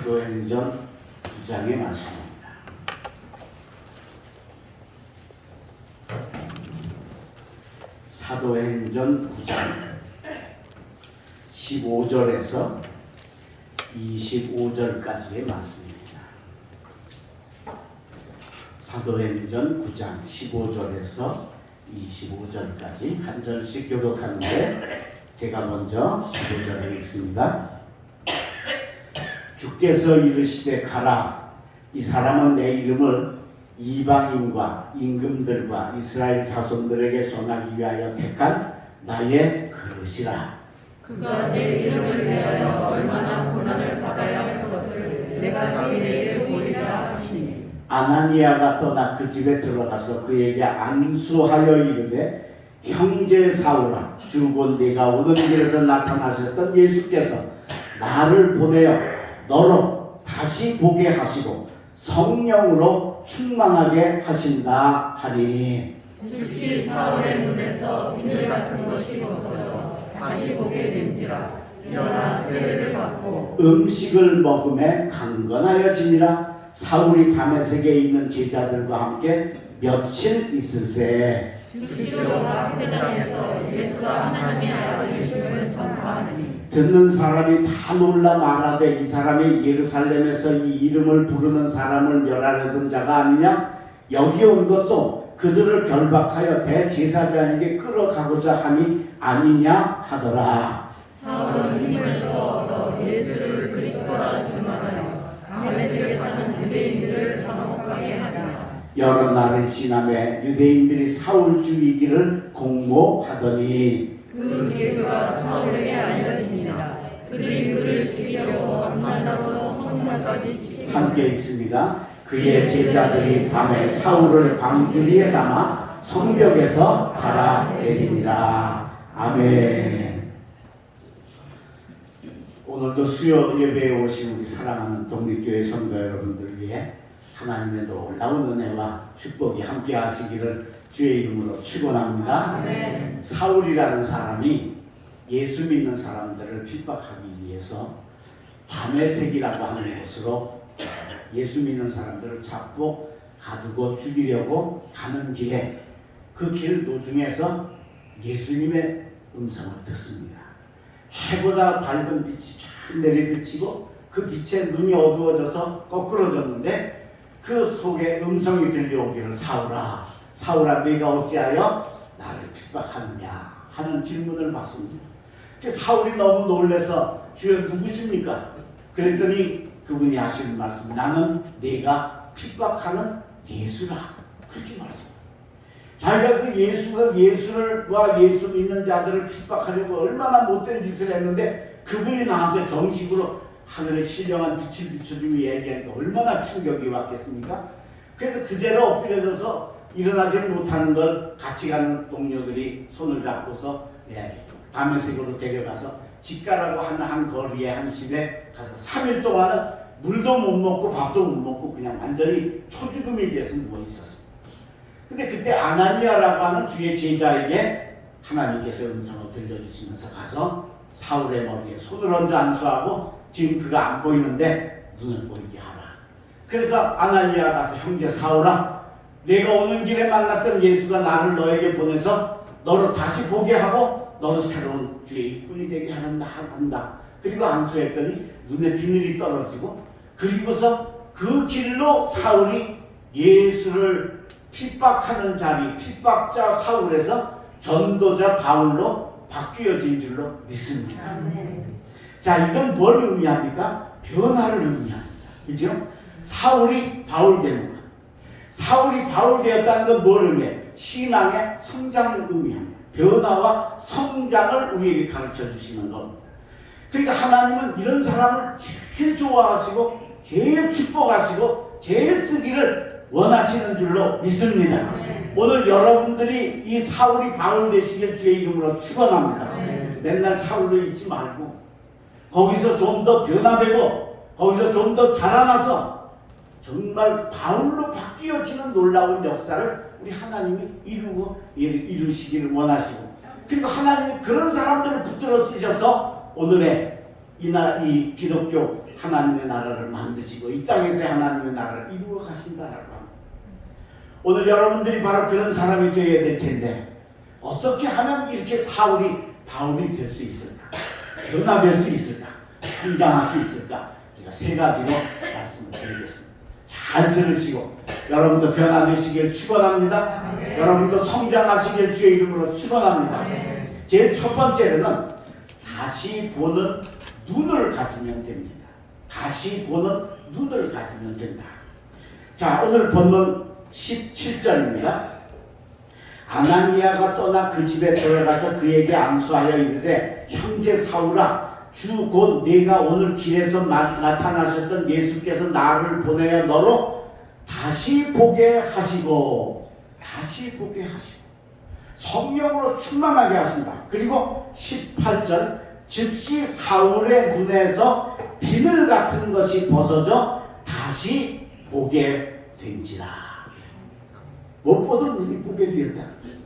사도행전 9장의 말씀입니다. 사도행전 9장 15절에서 25절까지의 말씀입니다. 사도행전 9장 15절에서 25절까지 한 절씩 교독하는데 제가 먼저 15절을 읽습니다. 주께서 이르시되 가라. 이 사람은 내 이름을 이방인과 임금들과 이스라엘 자손들에게 전하기 위하여 택한 나의 그릇이라. 그가 내 이름을 위하여 얼마나 고난을 받아야 할 것을 내가 그에게 보이리라 하시니. 아나니아가 떠나 그 집에 들어가서 그에게 안수하여 이르되 형제 사울아, 줄곧 네가 오는 길에서 나타나셨던 예수께서 나를 보내어 너로 다시 보게 하시고 성령으로 충만하게 하신다 하니. 즉시 사울의 눈에서 비늘 같은 것이 벗어져 다시 보게 된지라. 일어나 세례를 받고 음식을 먹음에 강건하여지니라. 사울이 다메섹에 있는 제자들과 함께 며칠 있을세. 즉시로 각 회당에서 예수가 하나님의 아들 예수를 전파하니. 듣는 사람이 다 놀라 말하되 이 사람이 예루살렘에서 이 이름을 부르는 사람을 멸하려던 자가 아니냐. 여기 온 것도 그들을 결박하여 대제사장에게 끌어가고자 함이 아니냐 하더라. 사울은 힘을 더어 예수를 그리스도라 주문하여 다메섹에 사는 유대인들을 당혹하게 하니라. 여러 날이 지나매 유대인들이 사울 죽이기를 공모하더니 그 계획가 사울에게 알려지니라. 그들이 그를 죽이려고 만나서 성문까지 지키고. 함께 읽습니다. 그의 제자들이 밤에 사울을 광주리에 담아 성벽에서 달아내리니라. 아멘. 오늘도 수요 예배에 오신 우리 사랑하는 독립교회 성도 여러분들을 위해 하나님의 놀라운 은혜와 축복이 함께 하시기를 주의 이름으로 축원합니다. 아멘. 사울이라는 사람이 예수 믿는 사람들을 핍박하기 위해서 다메섹이라고 하는 곳으로 예수 믿는 사람들을 잡고 가두고 죽이려고 가는 길에 그 길 노중에서 예수님의 음성을 듣습니다. 해보다 밝은 빛이 쫙 내리비치고 그 빛에 눈이 어두워져서 거꾸러졌는데 그 속에 음성이 들려오기를 사울아, 사울아, 네가 어찌하여 나를 핍박하느냐 하는 질문을 받습니다. 사울이 너무 놀라서 주여 누구십니까? 그랬더니 그분이 하시는 말씀, 나는 네가 핍박하는 예수라. 그렇게 말씀합니다. 자기가 그 예수와 예수 믿는 자들을 핍박하려고 얼마나 못된 짓을 했는데 그분이 나한테 정식으로 하늘의 신령한 빛을 비춰주며 얘기하니까 얼마나 충격이 왔겠습니까? 그래서 그대로 엎드려져서 일어나지 못하는 걸 같이 가는 동료들이 손을 잡고서 다메섹으로 데려가서 집가라고 하는 한 거리에 한 집에 가서 3일 동안은 물도 못 먹고 밥도 못 먹고 그냥 완전히 초죽음이 돼서 누워 있었습니다. 근데 그때 아나니아라고 하는 주의 제자에게 하나님께서 음성을 들려주시면서 가서 사울의 머리에 손을 얹어 안수하고 지금 그가 안 보이는데 눈을 보이게 하라. 그래서 아나니아 가서 형제 사울아, 내가 오는 길에 만났던 예수가 나를 너에게 보내서 너를 다시 보게 하고 너를 새로운 주의 일꾼이 되게 한다. 그리고 안수했더니 눈에 비늘이 떨어지고 그리고서 그 길로 사울이 예수를 핍박하는 자리, 핍박자 사울에서 전도자 바울로 바뀌어진 줄로 믿습니다. 자, 이건 뭘 의미합니까? 변화를 의미합니다. 그죠? 사울이 바울 되는 것. 사울이 바울 되었다는 건 뭘 의미해? 신앙의 성장을 의미합니다. 변화와 성장을 우리에게 가르쳐 주시는 겁니다. 그러니까 하나님은 이런 사람을 제일 좋아하시고 제일 기뻐하시고 제일 쓰기를 원하시는 줄로 믿습니다. 오늘 여러분들이 이 사울이 바울 되시길 주의 이름으로 축원합니다. 맨날 사울로 있지 말고 거기서 좀 더 변화되고 거기서 좀 더 자라나서 정말 바울로 바뀌어지는 놀라운 역사를 우리 하나님이 이루시기를 원하시고, 그리고 하나님이 그런 사람들을 붙들어 쓰셔서 오늘의 이 기독교 하나님의 나라를 만드시고 이 땅에서 하나님의 나라를 이루어 가신다라고 합니다. 오늘 여러분들이 바로 그런 사람이 되어야 될 텐데 어떻게 하면 이렇게 사울이 바울이 될 수 있을까? 변화될 수 있을까? 성장할 수 있을까? 제가 세 가지로 말씀을 드리겠습니다. 잘 들으시고 여러분도 변화되시길 축원합니다. 여러분도 성장하시길 주의 이름으로 축원합니다. 제일 첫 번째로는 다시 보는 눈을 가지면 됩니다. 다시 보는 눈을 가지면 된다. 자, 오늘 본문 17절입니다. 아나니아가 떠나 그 집에 들어가서 그에게 안수하여 이르되 형제 사울아 주 곧 네가 오늘 길에서 나타나셨던 예수께서 나를 보내어 너로 다시 보게 하시고 성령으로 충만하게 하신다. 그리고 18절 즉시 사울의 눈에서 비늘 같은 것이 벗어져 다시 보게 된지라. 못 보던 눈이 보게 되었다.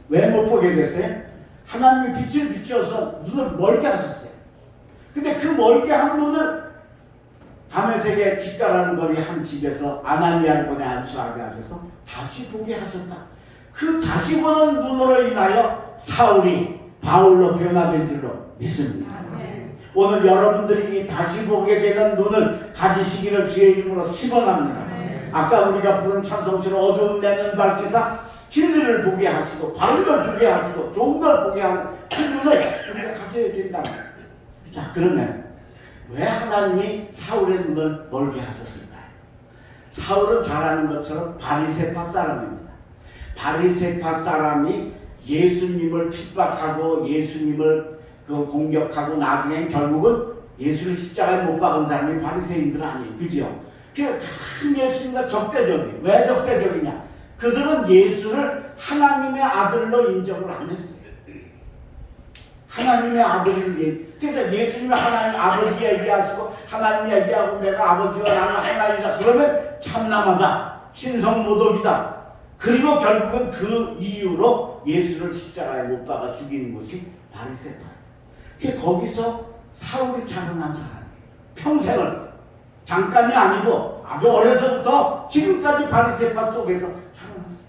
왜 못 보게 됐어요? 하나님이 빛을 비추어서 눈을 멀게 하셨어요. 근데 그 멀게 한 눈을 다메섹의 집가라는 거리 한 집에서 아나니아를 보내 안수하게 하셔서 다시 보게 하셨다. 그 다시 보는 눈으로 인하여 사울이 바울로 변화된 줄로 믿습니다. 오늘 여러분들이 다시 보게 되는 눈을 가지시기를 주의 이름으로 축원합니다. 아까 우리가 부른 찬송처럼 어두운 내 눈 밝히사 진리를 보게 하시고 바른 걸 보게 하시고 좋은 걸 보게 하는 그 눈을 우리가 가져야 된다. 자, 그러면 왜 하나님이 사울의 눈을 멀게 하셨을까요? 사울은 잘 아는 것처럼 바리새파 사람입니다. 바리새파 사람이 예수님을 핍박하고 예수님을 공격하고 나중에 결국은 예수를 십자가에 못 박은 사람이 바리새인들 아니에요. 그죠? 큰 예수님과 적대적이에요. 왜 적대적이냐? 그들은 예수를 하나님의 아들로 인정을 안 했어요. 하나님의 아들을 그래서 예수님이 하나님 아버지 얘기하시고 하나님 얘기하고 내가 아버지와 나는 하나이다 그러면 참남하다 신성모독이다. 그리고 결국은 그 이유로 예수를 십자가에 못 박아 죽이는 것이 바리새파예요. 거기서 사울이 자라난 사람이에요. 평생을 잠깐이 아니고 아주 어려서부터 지금까지 바리새파 속에서 자라났어요.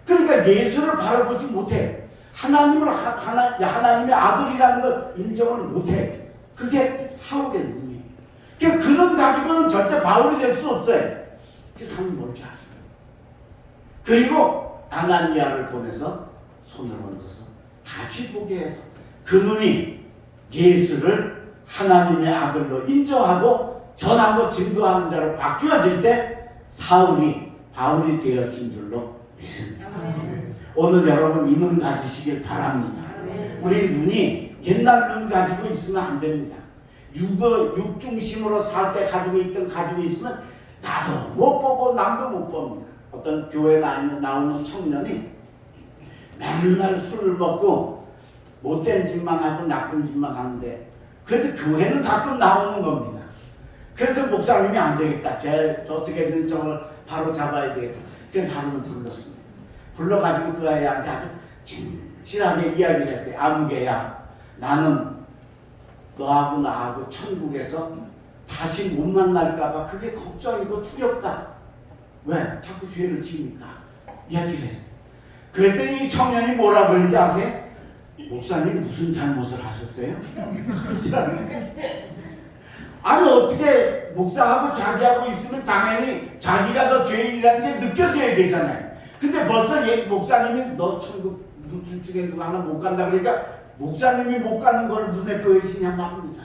그러니까 예수를 바라보지 못해. 하나님의 아들이라는 걸 인정을 못해. 그게 사울의 눈이에요. 그는 가지고는 절대 바울이 될 수 없어요. 그래서 하나님 멀게 하시고 그리고 아나니아를 보내서 손을 얹어서 다시 보게 해서 그 눈이 예수를 하나님의 아들로 인정하고 전하고 증거하는 자로 바뀌어질 때 사울이 바울이 되어진 줄로 믿습니다. 오늘 여러분 이 눈 가지시길 바랍니다. 우리 눈이 옛날 눈 가지고 있으면 안 됩니다. 육 중심으로 살 때 가지고 있으면 나도 못 보고 남도 못 봅니다. 어떤 교회 나오는 청년이 맨날 술을 먹고 못된 짓만 하고 나쁜 짓만 하는데 그래도 교회는 가끔 나오는 겁니다. 그래서 목사님이 안 되겠다. 저 어떻게든 저걸 바로 잡아야 되겠다. 그래서 하나님을 불렀습니다. 불러가지고 그 아이한테 아주 진실하게 이야기를 했어요. 아무개야, 나는 너하고 나하고 천국에서 다시 못 만날까봐 그게 걱정이고 두렵다. 왜? 자꾸 죄를 지으니까. 이야기를 했어요. 그랬더니 이 청년이 뭐라 그랬는지 아세요? 목사님 무슨 잘못을 하셨어요? 아니 어떻게 목사하고 자기하고 있으면 당연히 자기가 더 죄인이라는 게 느껴져야 되잖아요. 근데 벌써 목사님이 너 천국 둘 중에 누가 하나 못 간다 그러니까 목사님이 못 가는 걸 눈에 보이시냐 말입니다.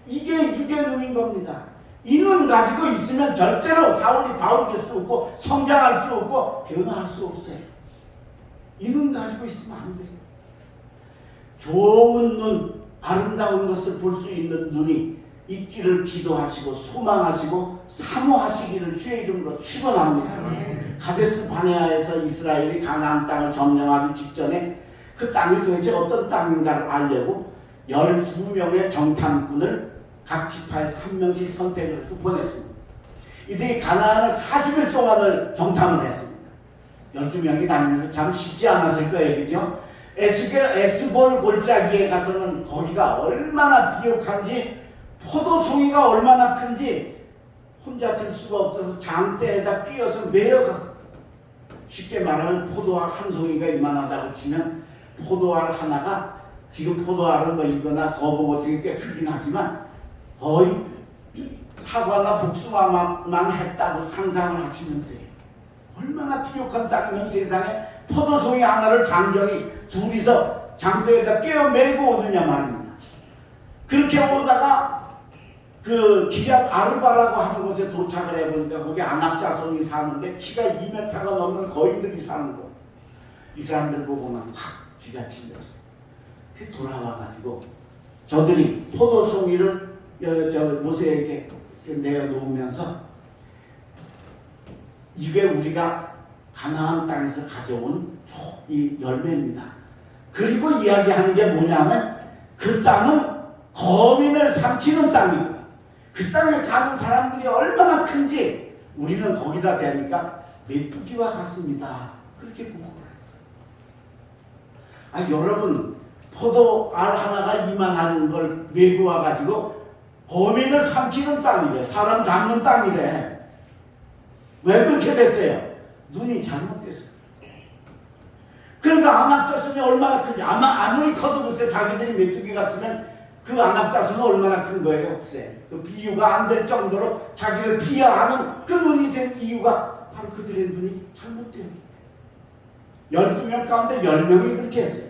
이게 육의 눈인 겁니다. 이 눈 가지고 있으면 절대로 사울이 바울 될 수 없고 성장할 수 없고 변화할 수 없어요. 이 눈 가지고 있으면 안 돼요. 좋은 눈, 아름다운 것을 볼 수 있는 눈이 있기를 기도하시고 소망하시고 사모하시기를 주의 이름으로 축원합니다. 가데스 바네아에서 이스라엘이 가나안 땅을 점령하기 직전에 그 땅이 도대체 어떤 땅인가를 알려고 12명의 정탐꾼을 각 지파에서 한 명씩 선택을 해서 보냈습니다. 이들이 가나안을 40일 동안을 정탐을 했습니다. 12명이 다니면서 참 쉽지 않았을 거예요. 그죠? 에스골 골짜기에 가서는 거기가 얼마나 비옥한지 포도송이가 얼마나 큰지 혼자 들 수가 없어서 장대에다 끼어서 매어갔어. 쉽게 말하면 포도알 한 송이가 이만하다고 치면 포도알 하나가, 지금 포도알은 뭐 이거나 거북 어떻게 꽤 크긴 하지만 거의 사과나 복숭아만 했다고 상상을 하시면 돼요. 얼마나 비옥한 땅이면 세상에 포도송이 하나를 장정이 둘이서 장도에다 끼어 메고 오느냐 말입니다. 그렇게 오다가 그 기럇 아르바라고 하는 곳에 도착을 해보니까 거기 안악자손이 사는데 키가 2m가 넘는 거인들이 사는 곳. 이 사람들 보고는 확 기가 찔렸어. 그 돌아와가지고 저들이 포도송이를 저 모세에게 내어놓으면서 이게 우리가 가나안 땅에서 가져온 이 열매입니다. 그리고 이야기하는 게 뭐냐면 그 땅은 거민을 삼키는 땅이고 그 땅에 사는 사람들이 얼마나 큰지 우리는 거기다 대니까 메뚜기와 같습니다. 그렇게 보고를 했어요. 여러분, 포도알 하나가 이만한 걸 메고 와가지고 거민을 삼키는 땅이래. 사람 잡는 땅이래. 왜 그렇게 됐어요? 눈이 잘못됐어요. 그러니까 안악자손이 얼마나 큰지, 아무리 커도 글쎄 자기들이 메뚜기 같으면 그 안악자손은 얼마나 큰 거예요, 글쎄. 그 비유가 안 될 정도로 자기를 비하하는 그 눈이 된 이유가 바로 그들의 눈이 잘못되었기 때문에. 12명 가운데 10명이 그렇게 했어요.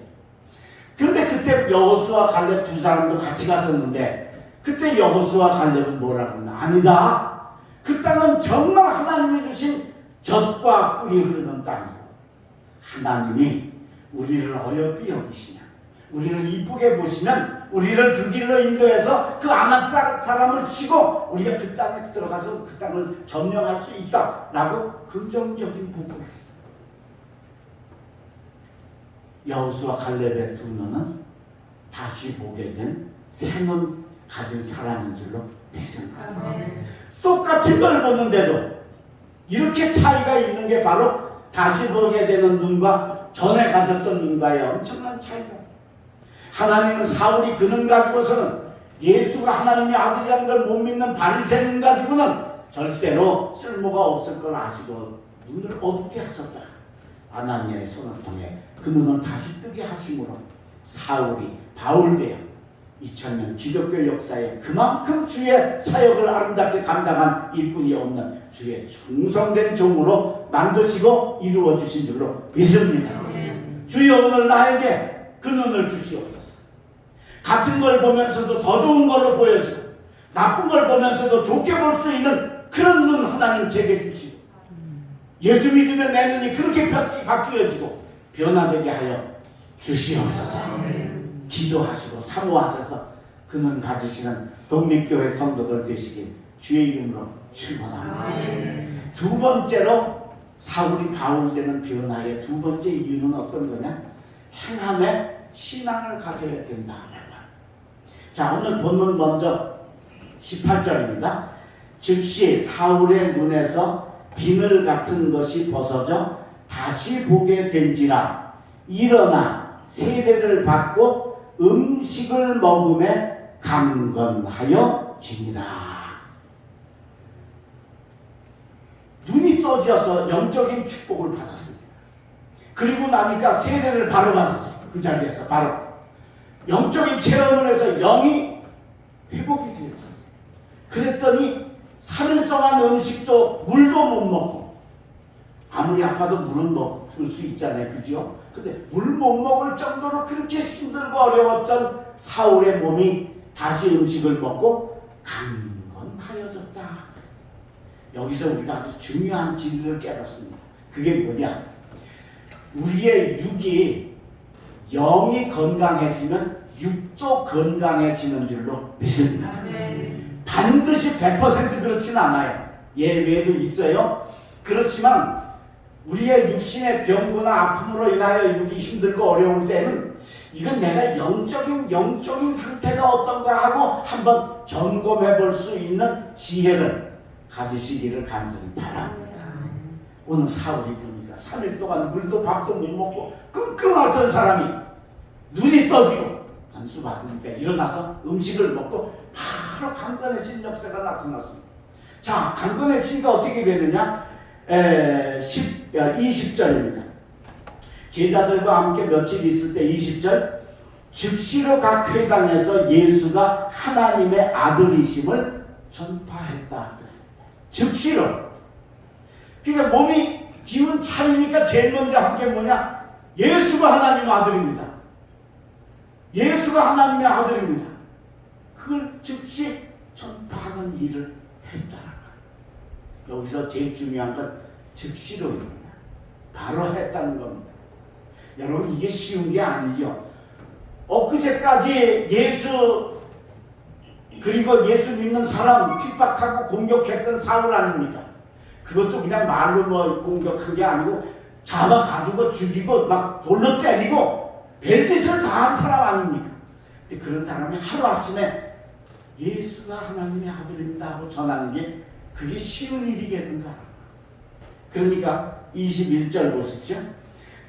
근데 그때 여호수아 갈렙 두 사람도 같이 갔었는데 그때 여호수아 갈렙은 뭐라고 했나? 아니다. 그 땅은 정말 하나님이 주신 젖과 꿀이 흐르는 땅이고 하나님이 우리를 어여삐 여기시냐, 우리를 이쁘게 보시면 우리를 그 길로 인도해서 그 안악 사람을 치고 우리가 그 땅에 들어가서 그 땅을 점령할 수 있다라고 긍정적인 보고를 했다. 여호수아 갈렙의 두 눈은 다시 보게 된 새 눈 가진 사람인 줄로 믿습니다. 똑같은 걸 보는데도 이렇게 차이가 있는 게 바로 다시 보게 되는 눈과 전에 가졌던 눈과의 엄청난 차이가. 하나님은 사울이 그 눈 가지고서는 예수가 하나님의 아들이라는 걸 못 믿는 바리새 눈 가지고는 절대로 쓸모가 없을 걸 아시고 눈을 어둡게 하셨다. 아나니아의 손을 통해 그 눈을 다시 뜨게 하심으로 사울이 바울되어 2000년 기독교 역사에 그만큼 주의 사역을 아름답게 감당한 일꾼이 없는 주의 충성된 종으로 만드시고 이루어 주신 줄로 믿습니다. 주여 오늘 나에게 그 눈을 주시옵소서. 같은 걸 보면서도 더 좋은 걸로 보여지고 나쁜 걸 보면서도 좋게 볼 수 있는 그런 눈 하나님 제게 주시고 예수 믿으면 내 눈이 그렇게 바뀌어지고 변화되게 하여 주시옵소서. 기도하시고 사모하셔서 그 눈 가지시는 독립교회 성도들 되시길 주의 이름으로 축원합니다. 두 번째로 사울이 바울되는 변화의 두 번째 이유는 어떤 거냐? 행함에 신앙을 가져야 된다. 자, 오늘 본문 먼저 18절입니다. 즉시 사울의 눈에서 비늘 같은 것이 벗어져 다시 보게 된지라 일어나 세례를 받고 음식을 먹음에 강건하여 지니라. 눈이 떠져서 영적인 축복을 받았습니다. 그리고 나니까 세례를 바로 받았어요. 그 자리에서 바로 영적인 체험을 해서 영이 회복이 되어졌어요. 그랬더니 3일 동안 음식도 물도 못 먹고, 아무리 아파도 물은 먹을 수 있잖아요, 그죠? 근데 물 못 먹을 정도로 그렇게 힘들고 어려웠던 사울의 몸이 다시 음식을 먹고 강건하여졌다. 여기서 우리가 아주 중요한 진리를 깨닫습니다. 그게 뭐냐? 우리의 육이, 영이 건강해지면 육도 건강해지는 줄로 믿습니다. 반드시 100% 그렇지는 않아요. 예외도 있어요. 그렇지만 우리의 육신의 병고나 아픔으로 인하여 육이 힘들고 어려울 때는 이건 내가 영적인 상태가 어떤가 하고 한번 점검해 볼 수 있는 지혜를 가지시기를 간절히 바랍니다. 오늘 사울이 보니까 3일 동안 물도 밥도 못 먹고 끙끙 앓던 사람이 눈이 떠지고 안수 받으니까 일어나서 음식을 먹고 바로 강건해진 역사가 나타났습니다. 자, 강건해지니까 어떻게 되느냐? 20절입니다. 제자들과 함께 며칠 있을 때 20절, 즉시로 각 회당에서 예수가 하나님의 아들이심을 전파했다. 즉시로. 그러니까 몸이 기운 차리니까 제일 먼저 한 게 뭐냐? 예수가 하나님의 아들입니다. 예수가 하나님의 아들입니다. 그걸 즉시 전파하는 일을 했다. 여기서 제일 중요한 건 즉시로입니다. 바로 했다는 겁니다. 여러분, 이게 쉬운 게 아니죠. 엊그제까지 예수, 그리고 예수 믿는 사람 핍박하고 공격했던 사울 아닙니까? 그것도 그냥 말로 뭐 공격한 게 아니고 잡아가지고 죽이고 막 돌로 때리고 별짓을 다 한 사람 아닙니까? 근데 그런 사람이 하루아침에 예수가 하나님의 아들입니다 하고 전하는 게 그게 쉬운 일이겠는가? 그러니까 21절 보십시오.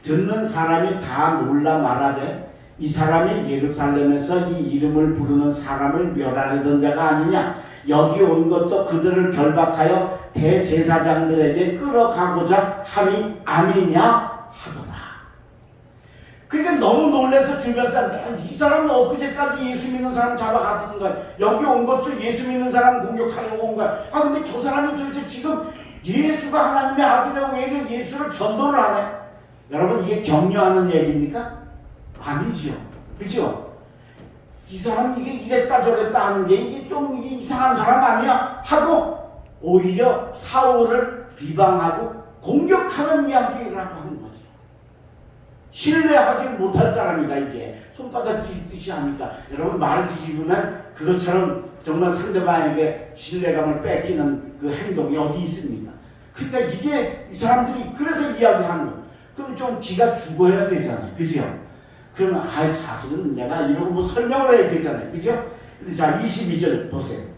듣는 사람이 다 놀라 말하되 이 사람이 예루살렘에서 이 이름을 부르는 사람을 멸하려던 자가 아니냐? 여기 온 것도 그들을 결박하여 대제사장들에게 끌어가고자 함이 아니냐 하더라. 그러니까 너무 놀라서 주변 사람들, 이 사람은 엊그제까지 예수 믿는 사람 잡아가던 거야. 여기 온 것도 예수 믿는 사람 공격하려고 온 거야. 아, 근데 저 사람이 도대체 지금 예수가 하나님의 아들이라고 왜 예수를 전도를 하네? 여러분, 이게 격려하는 얘기입니까? 아니죠. 그죠? 이 사람 이게 이랬다 저랬다 하는 게 이게 좀 이상한 사람 아니야? 하고 오히려 사울을 비방하고 공격하는 이야기라고 하는 거죠. 신뢰하지 못할 사람이다 이게. 손바닥 뒤집듯이 하니까. 여러분, 말 뒤집으면 그것처럼 정말 상대방에게 신뢰감을 뺏기는 그 행동이 어디 있습니까? 그러니까 이게 이 사람들이 그래서 이야기하는 거예요. 그럼 좀 지가 죽어야 되잖아요. 그죠? 그러면 사실은 내가 이러고 뭐 설명을 해야 되잖아요. 그죠? 근데 자, 22절 보세요.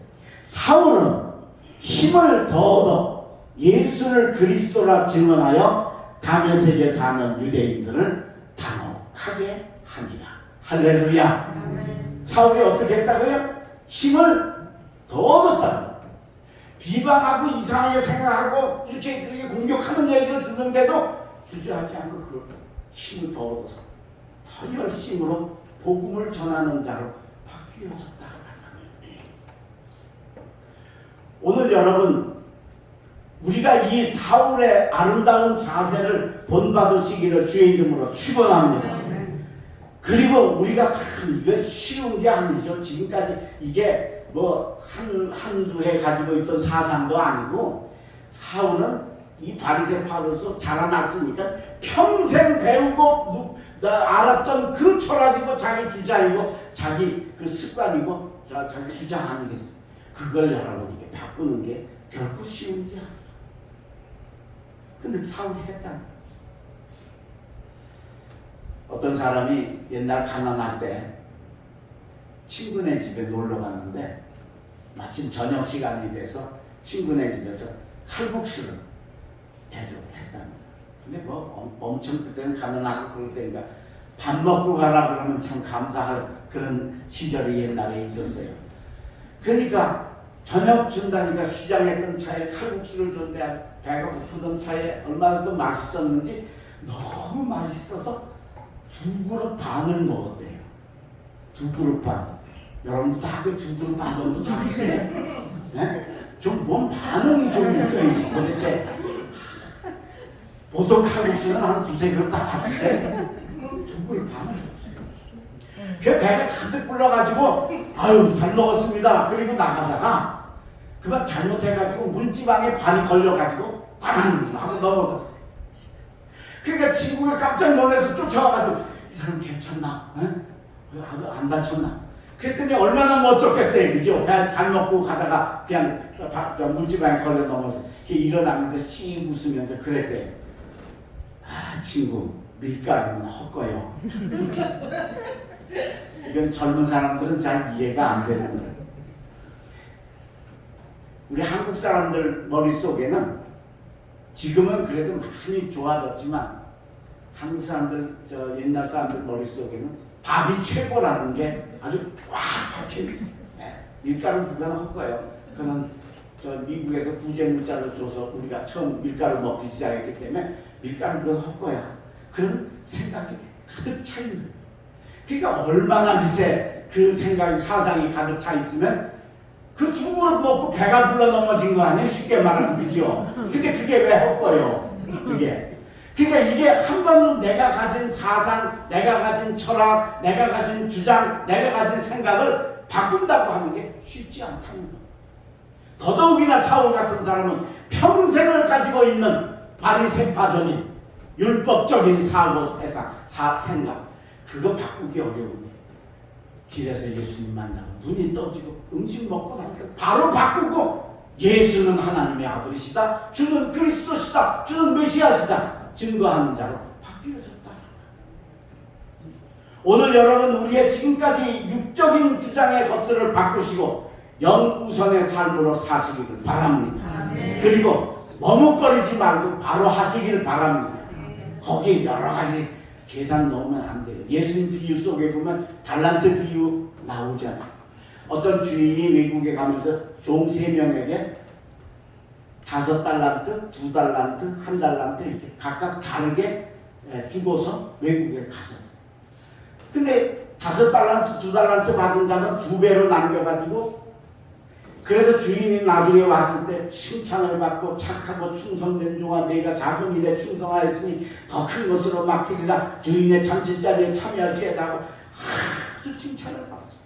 사울은 힘을 더 얻어 예수를 그리스도라 증언하여 다메섹에 사는 유대인들을 당혹하게 하니라. 할렐루야. 사울이 어떻게 했다고요? 힘을 더 얻었다고. 비방하고 이상하게 생각하고 이렇게 그렇게 공격하는 얘기를 듣는데도 주저하지 않고 그 힘을 더 얻어서 더 열심으로 복음을 전하는 자로 바뀌어졌다. 오늘 여러분, 우리가 이 사울의 아름다운 자세를 본받으시기를 주의 이름으로 축원합니다. 그리고 우리가 참 이게 쉬운 게 아니죠. 지금까지 이게 뭐 한두 해 가지고 있던 사상도 아니고, 사울은 이 바리새파로서 자라났으니까 평생 배우고 알았던 그 철학이고 자기 주장이고 자기 그 습관이고 자기 주장 아니겠어요. 그걸 여러분에게 바꾸는 게 결코 쉬운 게 아니에요. 근데 사울이 했다. 어떤 사람이 옛날 가난할 때 친구네 집에 놀러 갔는데 마침 저녁 시간이 돼서 친구네 집에서 칼국수를 대접을 했답니다. 근데 뭐 엄청 그때는 가난하고 그럴 때니까 밥 먹고 가라 그러면 참 감사할 그런 시절이 옛날에 있었어요. 그러니까 저녁 준다니까 시장했던 차에 칼국수를 줬는데 배가 고프던 차에 얼마나 또 맛있었는지 너무 맛있어서 2그릇 반을 먹었대요. 2그릇 반. 여러분도 다 그 2그릇 반 정도 잡으세요? 네? 좀 뭔 반응이 좀 있어야지. 도대체 보통 칼국수는 한 2-3그릇 다 잡으세요. 2그릇 반을 잡으세요. 그 배가 잔뜩 불러가지고 아유 잘 먹었습니다. 그리고 나가다가 그만 잘못해가지고 문지방에 발이 걸려가지고 꽝 하고 넘어졌어요. 그러니까 친구가 깜짝 놀라서 쫓아와가지고 이 사람 괜찮나? 안 다쳤나? 그랬더니 얼마나 멋졌겠어요. 그죠? 그냥 잘 먹고 가다가 그냥 문지방에 걸려 넘어서 일어나면서 씩 웃으면서 그랬대요. 아, 친구 밀가루는 헛거요. 이건 젊은 사람들은 잘 이해가 안 되는 거예요. 우리 한국 사람들 머릿속에는 지금은 그래도 많이 좋아졌지만 한국 사람들, 옛날 사람들 머릿속에는 밥이 최고라는 게 아주 꽉 박혀 있어요. 네. 밀가루 그거는 헛거예요. 그거는 저 미국에서 구제 물자를 줘서 우리가 처음 밀가루 먹기 시작했기 때문에 밀가루 그건 헛거야. 그런 생각이 가득 차 있는. 그러니까 얼마나 글쎄 그 생각이 사상이 가득 차 있으면 그 두 그릇 먹고 배가 불러 넘어진 거 아니에요? 쉽게 말하면 그죠? 근데 그게 왜 헛거예요? 그게. 그러니까 이게 한 번 내가 가진 사상, 내가 가진 철학, 내가 가진 주장, 내가 가진 생각을 바꾼다고 하는 게 쉽지 않다는 거예요. 더더욱이나 사울 같은 사람은 평생을 가지고 있는 바리새파적인 율법적인 사고, 생각 그거 바꾸기 어려운데 길에서 예수님 만나고 눈이 떠지고 음식 먹고 나니까 바로 바꾸고 예수는 하나님의 아들이시다, 주는 그리스도시다, 주는 메시아시다 증거하는 자로 바뀌어졌다. 오늘 여러분 우리의 지금까지 육적인 주장의 것들을 바꾸시고 영우선의 삶으로 사시기를 바랍니다. 아멘. 그리고 머뭇거리지 말고 바로 하시기를 바랍니다. 거기 여러 가지 계산 넣으면 안 돼요. 예수님 비유 속에 보면 달란트 비유 나오잖아요. 어떤 주인이 외국에 가면서 종 3명에게 5달란트, 2달란트, 1달란트 이렇게 각각 다르게 주고서 외국에 갔었어요. 근데 5달란트, 2달란트 받은 자는 2배로 남겨가지고 그래서 주인이 나중에 왔을 때 칭찬을 받고 착하고 충성된 종아 내가 작은 일에 충성하였으니 더 큰 것으로 맡기리라 주인의 잔치자리에 참여할지에다가 아주 칭찬을 받았어요.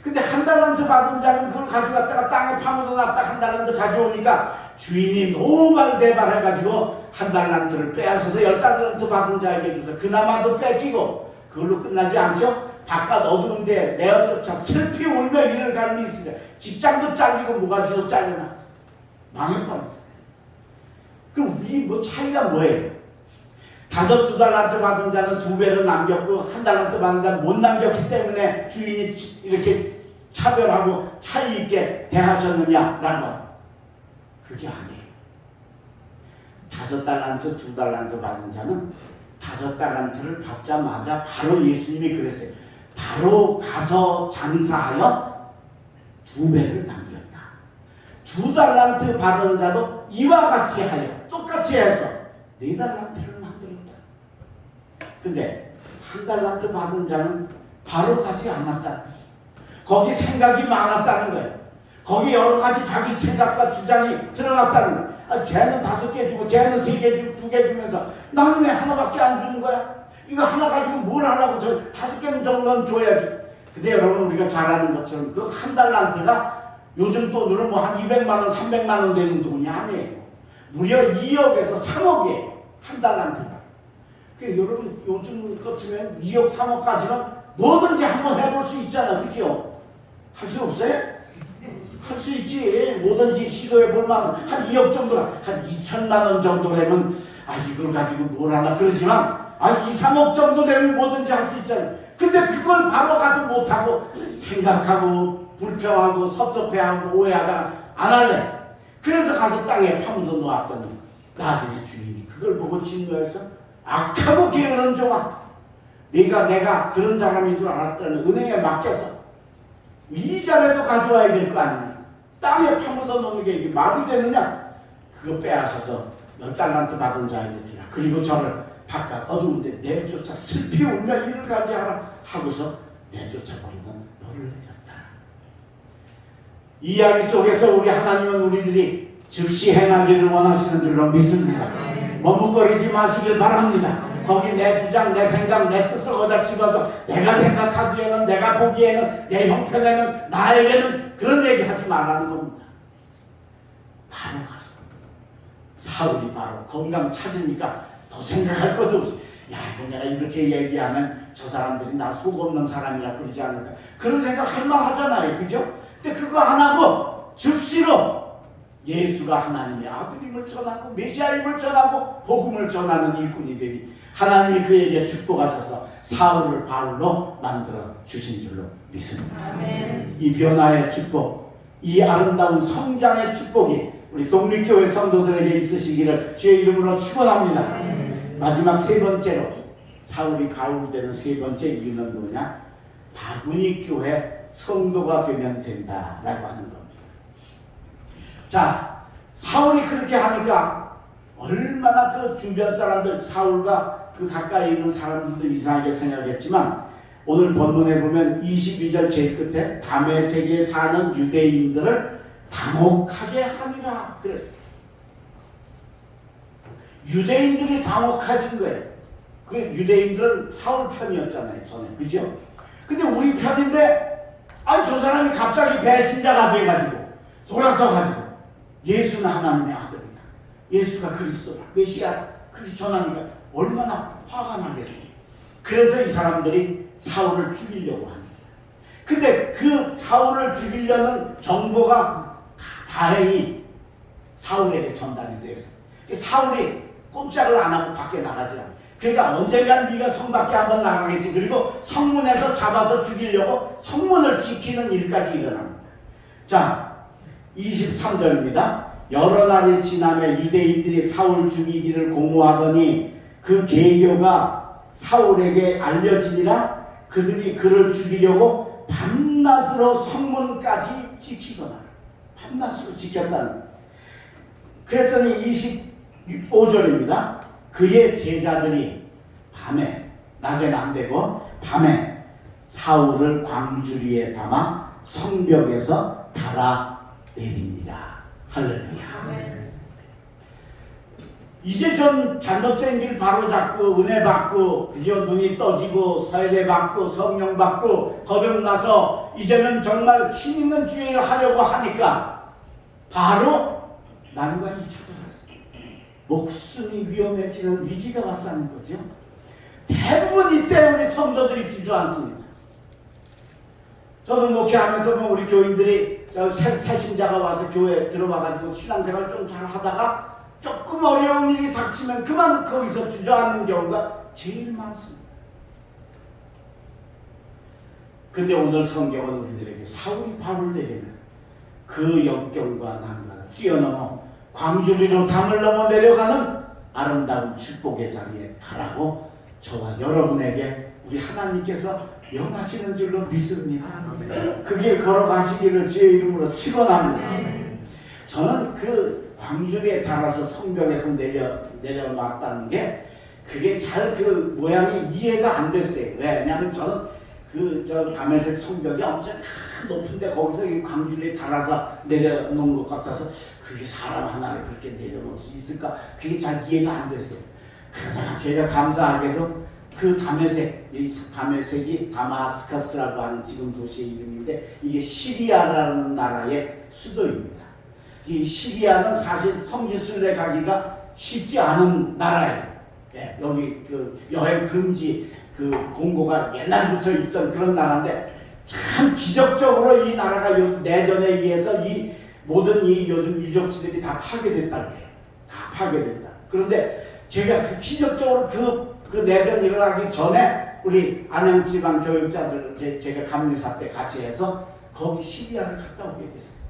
근데 1달란트 받은 자는 그걸 가져갔다가 땅에 파묻어 놨다 1달란트 가져오니까 주인이 노발대발해가지고 1달란트를 빼앗아서 10달란트 받은 자에게 줘서 그나마도 뺏기고 그걸로 끝나지 않죠? 바깥 어두운데 내어쫓아 슬피 울며 이를 갈미 있으려 직장도 잘리고 모가지도 잘려나갔어. 망해버렸어. 그럼 이 뭐 차이가 뭐예요? 2달란트 받은 자는 2배로 남겼고 1달란트 받은 자는 못 남겼기 때문에 주인이 이렇게 차별하고 차이 있게 대하셨느냐라고. 그게 아니에요. 5달란트, 2달란트 받은 자는 5달란트를 받자마자 바로 예수님이 그랬어요. 바로 가서 장사하여 2배를 남겼다. 2달란트 받은 자도 이와 같이 하여 똑같이 해서 4달란트를 만들었다. 근데 1달란트 받은 자는 바로 가지 않았다. 거기 생각이 많았다는 거예요. 거기 여러 가지 자기 생각과 주장이 들어갔다는 거예요. 아, 쟤는 5개 주고 쟤는 3개 주고 2개 주면서 나는 왜 하나밖에 안 주는 거야? 이거 하나 가지고 뭘 하라고 저 5개 정도는 줘야지. 근데 여러분 우리가 잘 아는 것처럼 그 1달란트가 요즘 돈으로 뭐 한 200만 원, 300만 원 되는 돈이 아니에요. 무려 2억에서 3억이에요. 1달란트가. 그러니까 여러분 요즘 같으면 2억, 3억까지는 뭐든지 한번 해볼 수 있잖아. 그죠? 할 수 없어요? 할 수 있지. 뭐든지 시도해볼 만한 한 2억 정도가 한 2천만 원 정도 되면 아 이걸 가지고 뭘 하나 그러지만 2, 3억 정도 되면 뭐든지 할 수 있잖아요. 근데 그걸 바로 가서 못하고 생각하고 불평하고 섭섭해하고 오해하다가 안 할래. 그래서 가서 땅에 파묻어 놓았더니 나중에 주인이 그걸 보고 진노해서 악하고 게으른 종아 내가 그런 사람인 줄 알았다는 은행에 맡겨서 이자라도 가져와야 될 거 아니냐. 땅에 파묻어 놓는 게 이게 말이 되느냐. 그거 빼앗아서 10달란트 받은 자에게 주라. 그리고 저를 바깥 어두운데 내쫓아 슬피 울며 이를 가게 하라 하고서 내쫓아버리는 벌을 내렸다. 이 이야기 속에서 우리 하나님은 우리들이 즉시 행하기를 원하시는 줄로 믿습니다. 머뭇거리지 마시길 바랍니다. 거기 내 주장, 내 생각, 내 뜻을 거다 집어서 내가 생각하기에는 내가 보기에는 내 형편에는 나에게는 그런 얘기 하지 말라는 겁니다. 바로 가서 사울이 바로 건강 찾으니까 더 생각할 것도 없어. 야 이거 내가 이렇게 얘기하면 저 사람들이 나 속 없는 사람이라 그러지 않을까. 그런 생각 할만 하잖아요. 그죠? 근데 그거 안 하고 즉시로 예수가 하나님의 아들임을 전하고 메시아임을 전하고 복음을 전하는 일꾼이 되니 하나님이 그에게 축복하셔서 사울을 바울로 만들어 주신 줄로 믿습니다. 아멘. 이 변화의 축복, 이 아름다운 성장의 축복이 우리 독립교회 성도들에게 있으시기를 주의 이름으로 축원합니다. 마지막 3번째로 사울이 바울 되는 3번째 이유는 뭐냐? 바구니 교회 성도가 되면 된다라고 하는 겁니다. 자, 사울이 그렇게 하니까 얼마나 그 주변 사람들, 사울과 그 가까이 있는 사람들도 이상하게 생각했지만, 오늘 본문에 보면 22절 제일 끝에 다메섹에 사는 유대인들을 당혹하게 하니라 그랬어요. 유대인들이 당혹해진 거예요. 그 유대인들은 사울 편이었잖아요, 전에. 그죠? 근데 우리 편인데, 아니, 저 사람이 갑자기 배신자가 돼가지고, 돌아서가지고, 예수는 하나님의 아들이다. 예수가 그리스도다. 메시아 그렇게 전하니까 얼마나 화가 나겠어요. 그래서 이 사람들이 사울을 죽이려고 합니다. 근데 그 사울을 죽이려는 정보가 다행히 사울에게 전달이 돼서 사울이 꼼짝을 안 하고 밖에 나가지 않아요. 그러니까 언젠간 네가 성 밖에 한번 나가겠지. 그리고 성문에서 잡아서 죽이려고 성문을 지키는 일까지 일어납니다. 자, 23절입니다. 여러 날이 지나며 유대인들이 사울 죽이기를 공모하더니 그 계교가 사울에게 알려지니라. 그들이 그를 죽이려고 밤낮으로 성문까지 지키거나, 밤낮으로 지켰다는. 그랬더니 25절입니다. 그의 제자들이 밤에, 낮에는 안 되고 밤에 사울을 광주리에 담아 성벽에서 달아 내리니라. 할렐루야. 이제 좀 잘못된 길 바로잡고 은혜 받고 그저 눈이 떠지고 세례 받고 성령 받고 거듭나서 이제는 정말 힘 있는 주의를 하려고 하니까 바로 난관이 찾아왔어요. 목숨이 위험해지는 위기가 왔다는 거죠. 대부분 이때 우리 성도들이 주저앉습니다. 저도 목회하면서 우리 교인들이 새신자가 와서 교회에 들어와가지고 신앙생활 좀 잘 하다가 조금 어려운 일이 닥치면 그만 거기서 주저앉는 경우가 제일 많습니다. 근데 오늘 성경은 우리들에게 사울이 바울을 데리는 그 역경과 난관을 뛰어넘어 광주리로 담을 넘어 내려가는 아름다운 축복의 자리에 가라고 저와 여러분에게 우리 하나님께서 명하시는 줄로 믿습니다. 그 길 걸어가시기를 주의 이름으로 축원합니다. 저는 그 광주리에 달아서 성벽에서 내려놨다는 게 그게 잘 그 모양이 이해가 안 됐어요. 왜냐하면 저는 저 다메섹 성벽이 엄청 높은데 거기서 이 광주리에 달아서 내려놓은 것 같아서 그게 사람 하나를 그렇게 내려놓을 수 있을까? 그게 잘 이해가 안 됐어요. 그러다가 제가 감사하게도 그 다메섹이 다마스커스라고 하는 지금 도시의 이름인데 이게 시리아라는 나라의 수도입니다. 이 시리아는 사실 성지순례 가기가 쉽지 않은 나라예요. 예, 여기 그 여행 금지 그 공고가 옛날부터 있던 그런 나라인데 참 기적적으로 이 나라가 내전에 의해서 이 모든 이 요즘 유적지들이 다 파괴됐다고 해요. 다 파괴됐다. 그런데 제가 그 기적적으로 그 내전 일어나기 전에 우리 안양지방 교육자들 제가 감리사 때 같이 해서 거기 시리아를 갔다 오게 됐어요.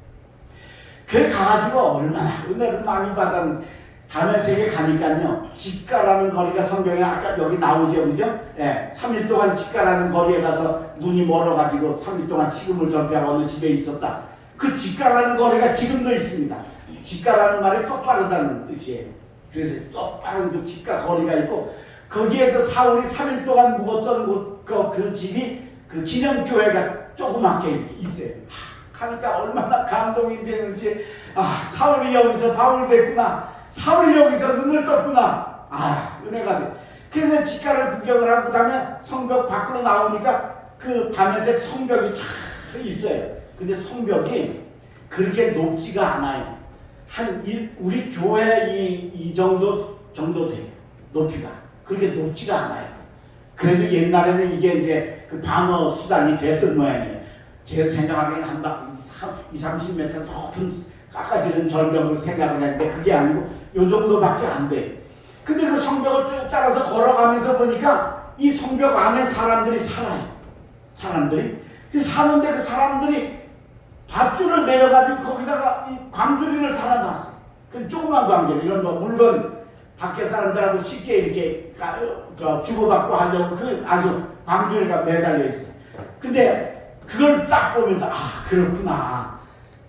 그래 가가지고 얼마나 은혜를 많이 받은 다메섹에 가니까요. 직가라는 거리가 성경에 아까 여기 나오죠, 그죠? 예, 3일 동안 직가라는 거리에 가서 눈이 멀어가지고 3일 동안 식음을 전폐하고 어느 집에 있었다. 그 직가라는 거리가 지금도 있습니다. 직가라는 말이 똑바르다는 뜻이에요. 그래서 똑바른 그 직가 거리가 있고 거기에 그 사울이 3일 동안 묵었던 그 집이 그 기념교회가 조그맣게 이렇게 있어요. 하니까 얼마나 감동이 되는지, 사울이 여기서 바울 됐구나. 사울이 여기서 눈을 떴구나. 은혜가 돼. 그래서 직가를 구경을 하고 그다음에 성벽 밖으로 나오니까 그 다메섹 성벽이 쫙 있어요. 근데 성벽이 그렇게 높지가 않아요. 우리 교회 이 정도 돼요. 높이가. 그렇게 높지가 않아요. 그래도 옛날에는 이게 이제 그 방어 수단이 됐던 모양이에요. 제 생각하기에는 한 바퀴 20-30m 높은 깎아지는 절벽을 생각을 했는데 그게 아니고 요 정도밖에 안 돼요. 근데 그 성벽을 쭉 따라서 걸어가면서 보니까 이 성벽 안에 사람들이 살아요. 사람들이. 사는데 그 사람들이 밧줄을 내려가지고 거기다가 이 광주리를 달아놨어요. 그 조그만 광주리, 이런 물건 밖에 사람들하고 쉽게 이렇게 주고받고 하려고 그 아주 광주리가 매달려 있어요. 근데 그걸 딱 보면서 그렇구나.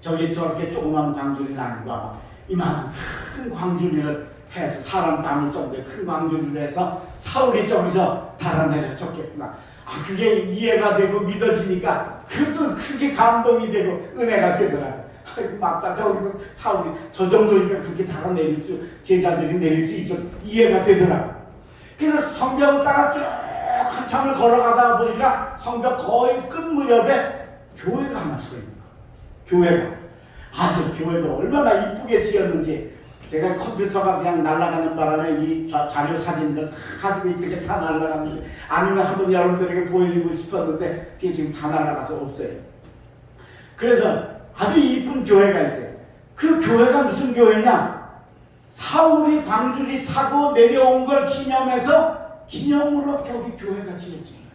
저게 저렇게 조그만 광주리는 아니고 아마 이만한 큰 광주리를 해서 사람 담을 정도의 큰 광주리를 해서 사울이 저기서 달아내려졌겠구나. 그게 이해가 되고 믿어지니까 그것도 크게 감동이 되고 은혜가 되더라고요. 맞다. 저기서 사울이 저 정도니까 그렇게 달아내릴 수, 제자들이 내릴 수 있어 이해가 되더라고요. 그래서 성벽을 따라 쭉 한참을 걸어가다 보니까 성벽 거의 끝 무렵에 교회가 하나 서 있는 거예요. 교회가. 저 교회도 얼마나 이쁘게 지었는지, 제가 컴퓨터가 그냥 날아가는 바람에 이 자료 사진들 가지고 있던 게 다 날아갔는데, 아니면 한번 여러분들에게 보여주고 싶었는데 그게 지금 다 날아가서 없어요. 그래서 아주 이쁜 교회가 있어요. 그 교회가 무슨 교회냐? 사울이 광주리 타고 내려온 걸 기념해서 기념으로 거기 교회가 지어진 거예요.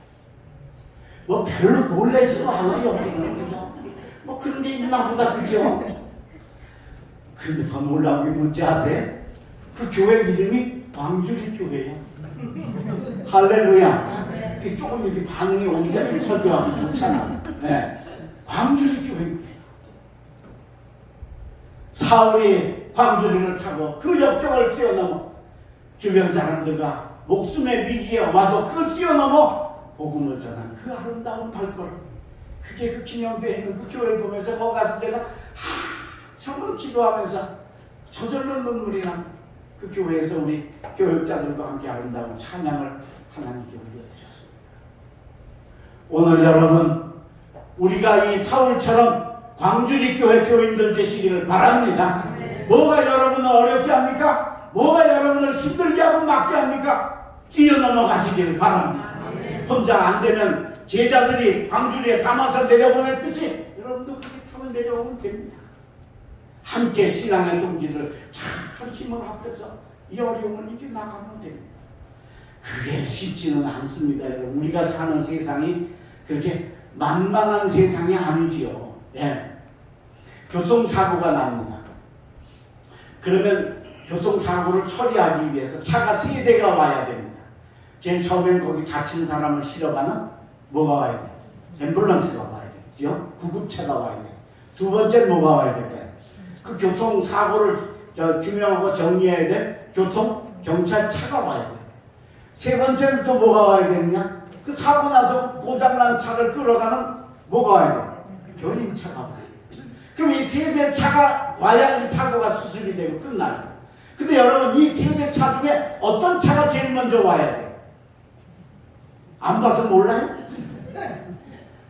뭐 별로 놀라지도 않아요, 여기는. 그죠? 뭐 그런 게 있나 보다, 그죠? 근데 더 놀라운 게 뭔지 아세요? 그 교회 이름이 광주리 교회예요. 할렐루야. 그 조금 이렇게 반응이 오니까 좀 설교하기 좋잖아. 네. 광주리 교회예요. 사울이 광주리를 타고 그 역경을 뛰어넘어 주변 사람들과 목숨의 위기에 와도 그걸 뛰어넘어 복음을 전한 그 아름다운 발걸음, 그게 그 기념되어 있는 그 교회를 보면서 거기 가서 제가 정말 기도하면서 저절로 눈물이 난 그 교회에서 우리 교육자들과 함께 아름다운 찬양을 하나님께 올려드렸습니다. 오늘 여러분, 우리가 이 사울처럼 광주리 교회 교인들 되시기를 바랍니다. 뭐가 여러분을 어렵게 합니까? 뭐가 여러분을 힘들게 하고 막게 합니까? 뛰어넘어 가시기를 바랍니다. 혼자 안 되면 제자들이 광주리에 담아서 내려보냈듯이 여러분도 그렇게 타고 내려오면 됩니다. 함께 신앙의 동지들 잘 힘을 합해서 이 어려움을 이겨나가면 됩니다. 그게 쉽지는 않습니다. 여러분, 우리가 사는 세상이 그렇게 만만한 세상이 아니지요. 예. 교통사고가 납니다. 그러면 교통사고를 처리하기 위해서 차가 3대가 와야 됩니다. 제일 처음엔 거기 다친 사람을 실어가는 뭐가 와야 돼요? 앰뷸런스가 와야 되죠. 구급차가 와야 돼요. 두 번째는 뭐가 와야 될까요? 그 교통사고를 규명하고 정리해야 될 교통경찰차가 와야 돼요. 세 번째는 또 뭐가 와야 되느냐? 그 사고 나서 고장난 차를 끌어가는 뭐가 와야 돼요? 견인차가 와야 돼요. 그럼 이 3대 차가 와야 이 사고가 수습이 되고 끝나요. 근데 여러분, 이 3대 차 중에 어떤 차가 제일 먼저 와야 돼요? 안 봐서 몰라요?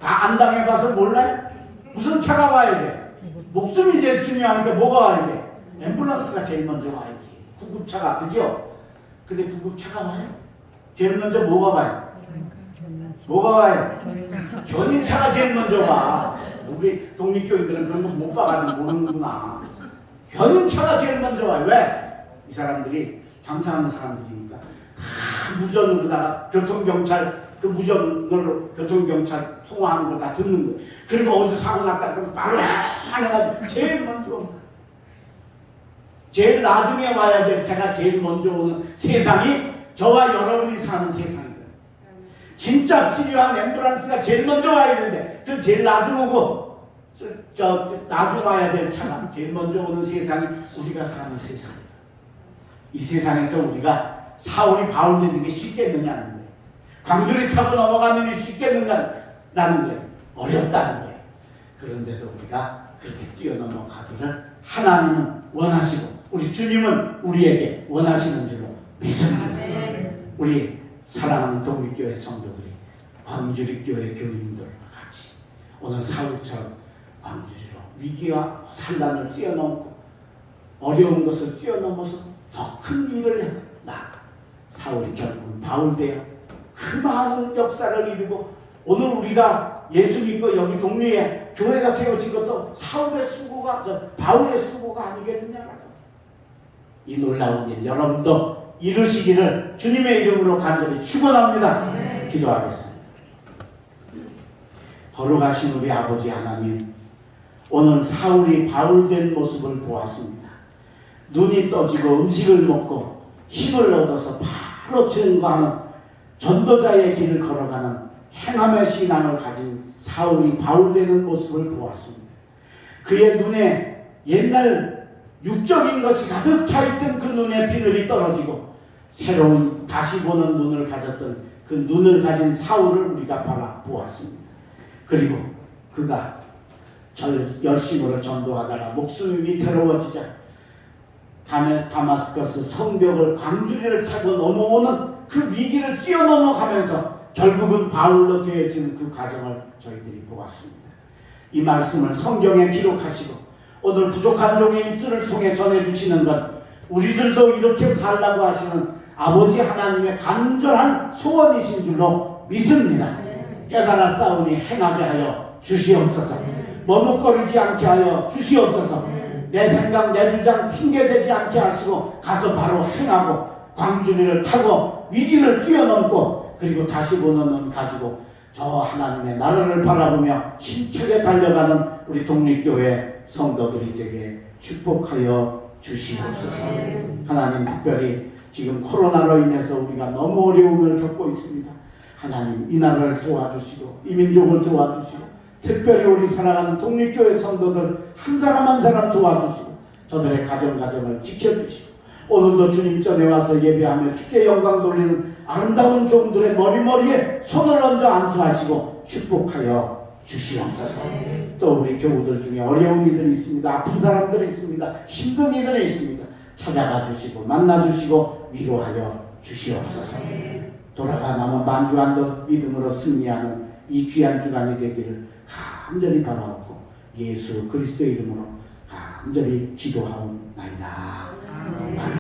다 안 당해봐서 몰라요? 무슨 차가 와야 돼? 목숨이 제일 중요하니까 뭐가 와야 돼? 앰뷸런스가 제일 먼저 와야지. 구급차가, 그죠? 근데 구급차가 와요? 제일 먼저 뭐가 와요? 뭐가 와요? 견인차가 제일 먼저 와. 우리 독립교인들은 그런 거 못 봐가지고 모르는구나. 견인차가 제일 먼저 와요. 왜? 이 사람들이 장사하는 사람들이니까 다 무전으로다가 교통경찰, 그 무전으로 교통경찰 통화하는 걸 다 듣는 거예요. 그리고 어디서 사고 났다 그러면 말을 안 해가지고 제일 먼저 온다. 제일 나중에 와야 될 차가 제일 먼저 오는 세상이 저와 여러분이 사는 세상이에요. 진짜 필요한 앰뷸런스가 제일 먼저 와야 되는데 그 제일 나중 오고 나중 와야 될 차가 제일 먼저 오는 세상이 우리가 사는 세상이에요. 이 세상에서 우리가 사울이 바울 되는 게 쉽겠느냐는 거예요. 광주리 타고 넘어가는 게 쉽겠느냐는 거예요. 어렵다는 거예요. 그런데도 우리가 그렇게 뛰어넘어 가기를 하나님은 원하시고 우리 주님은 우리에게 원하시는 줄로 믿습니다. 우리 사랑하는 독립교회 성도들이 광주리 교회 교인들과 같이 오늘 사울처럼 광주리로 위기와 환난을 뛰어넘고 어려운 것을 뛰어넘어서 더 큰 일을 나가 사울이 결국은 바울 되어 그 많은 역사를 이루고 오늘 우리가 예수 믿고 여기 동리에 교회가 세워진 것도 사울의 수고가 바울의 수고가 아니겠느냐라고. 이 놀라운 일 여러분도 이루시기를 주님의 이름으로 간절히 축원합니다. 기도하겠습니다. 거룩하신 우리 아버지 하나님, 오늘 사울이 바울된 모습을 보았습니다. 눈이 떠지고 음식을 먹고 힘을 얻어서 바로 증거하는 전도자의 길을 걸어가는 행함의 신앙을 가진 사울이 바울되는 모습을 보았습니다. 그의 눈에 옛날 육적인 것이 가득 차있던 그 눈에 비늘이 떨어지고 새로운 다시 보는 눈을 가졌던 그 눈을 가진 사울을 우리가 바라보았습니다. 그리고 그가 열심으로 전도하다가 목숨이 위태로워지자 다마스커스 성벽을 광주리를 타고 넘어오는 그 위기를 뛰어넘어가면서 결국은 바울로 되어지는 그 과정을 저희들이 보았습니다. 이 말씀을 성경에 기록하시고 오늘 부족한 종의 입술을 통해 전해주시는 것, 우리들도 이렇게 살라고 하시는 아버지 하나님의 간절한 소원이신 줄로 믿습니다. 깨달아 싸우니 행하게 하여 주시옵소서. 머뭇거리지 않게 하여 주시옵소서. 내 생각 내 주장 핑계대지 않게 하시고 가서 바로 행하고 광주리를 타고 위기를 뛰어넘고 그리고 다시 보는 눈 가지고 저 하나님의 나라를 바라보며 힘차게 달려가는 우리 독립교회 성도들이 되게 축복하여 주시옵소서. 하나님, 특별히 지금 코로나로 인해서 우리가 너무 어려움을 겪고 있습니다. 하나님, 이 나라를 도와주시고 이 민족을 도와주시고 특별히 우리 사랑하는 독립교회 성도들 한 사람 한 사람 도와주시고 저들의 가정을 지켜주시고 오늘도 주님 전에 와서 예배하며 주께 영광 돌리는 아름다운 종들의 머리머리에 손을 얹어 안수하시고 축복하여 주시옵소서. 또 우리 교우들 중에 어려운 이들이 있습니다. 아픈 사람들이 있습니다. 힘든 이들이 있습니다. 찾아가 주시고 만나 주시고 위로하여 주시옵소서. 돌아가 남은 만주한도 믿음으로 승리하는 이 귀한 주간이 되기를 간절히 바라옵고 예수 그리스도의 이름으로 간절히 기도하옵나이다.